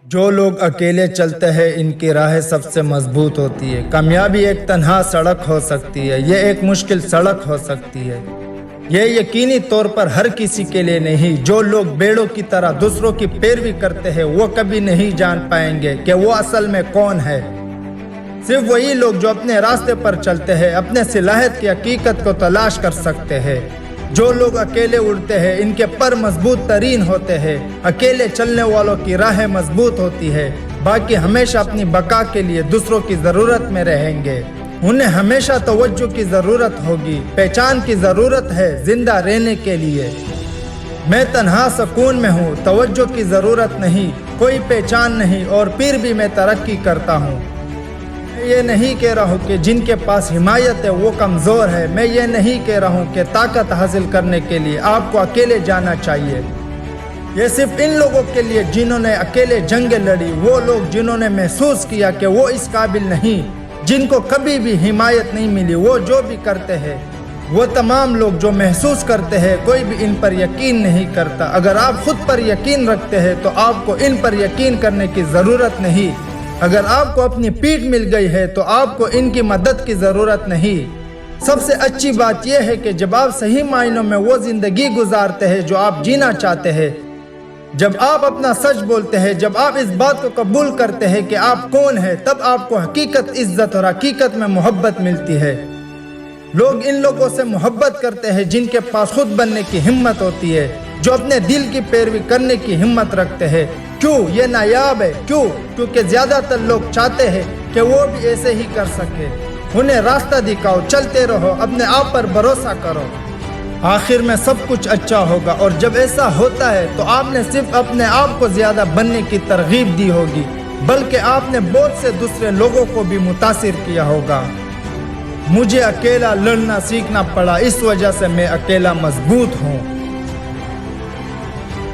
جو لوگ اکیلے چلتے ہیں ان کی راہ سب سے مضبوط ہوتی ہے۔ کامیابی ایک تنہا سڑک ہو سکتی ہے، یہ ایک مشکل سڑک ہو سکتی ہے، یہ یقینی طور پر ہر کسی کے لیے نہیں۔ جو لوگ بیڑوں کی طرح دوسروں کی پیروی کرتے ہیں وہ کبھی نہیں جان پائیں گے کہ وہ اصل میں کون ہے۔ صرف وہی لوگ جو اپنے راستے پر چلتے ہیں اپنے صلاحیت کی حقیقت کو تلاش کر سکتے ہیں۔ جو لوگ اکیلے اڑتے ہیں ان کے پر مضبوط ترین ہوتے ہیں۔ اکیلے چلنے والوں کی راہ مضبوط ہوتی ہے، باقی ہمیشہ اپنی بقا کے لیے دوسروں کی ضرورت میں رہیں گے۔ انہیں ہمیشہ توجہ کی ضرورت ہوگی، پہچان کی ضرورت ہے زندہ رہنے کے لیے۔ میں تنہا سکون میں ہوں، توجہ کی ضرورت نہیں، کوئی پہچان نہیں، اور پھر بھی میں ترقی کرتا ہوں۔ میں یہ نہیں کہہ رہا ہوں کہ جن کے پاس حمایت ہے وہ کمزور ہے۔ میں یہ نہیں کہہ رہا ہوں کہ طاقت حاصل کرنے کے لیے آپ کو اکیلے جانا چاہیے۔ یہ صرف ان لوگوں کے لیے جنہوں نے اکیلے جنگیں لڑی، وہ لوگ جنہوں نے محسوس کیا کہ وہ اس قابل نہیں، جن کو کبھی بھی حمایت نہیں ملی، وہ جو بھی کرتے ہیں۔ وہ تمام لوگ جو محسوس کرتے ہیں کوئی بھی ان پر یقین نہیں کرتا۔ اگر آپ خود پر یقین رکھتے ہیں تو آپ کو ان پر یقین کرنے کی ضرورت نہیں۔ اگر آپ کو اپنی پیٹھ مل گئی ہے تو آپ کو ان کی مدد کی ضرورت نہیں۔ سب سے اچھی بات یہ ہے کہ جب آپ صحیح معنوں میں وہ زندگی گزارتے ہیں جو آپ جینا چاہتے ہیں، جب آپ اپنا سچ بولتے ہیں، جب آپ اس بات کو قبول کرتے ہیں کہ آپ کون ہیں، تب آپ کو حقیقت عزت اور حقیقت میں محبت ملتی ہے۔ لوگ ان لوگوں سے محبت کرتے ہیں جن کے پاس خود بننے کی ہمت ہوتی ہے، جو اپنے دل کی پیروی کرنے کی ہمت رکھتے ہیں۔ کیوں یہ نایاب ہے؟ کیونکہ زیادہ تر لوگ چاہتے ہیں کہ وہ بھی ایسے ہی کر سکے۔ انہیں راستہ دکھاؤ، چلتے رہو، اپنے آپ پر بھروسہ کرو، آخر میں سب کچھ اچھا ہوگا۔ اور جب ایسا ہوتا ہے تو آپ نے صرف اپنے آپ کو زیادہ بننے کی ترغیب دی ہوگی، بلکہ آپ نے بہت سے دوسرے لوگوں کو بھی متاثر کیا ہوگا۔ مجھے اکیلا لڑنا سیکھنا پڑا، اس وجہ سے میں اکیلا مضبوط ہوں۔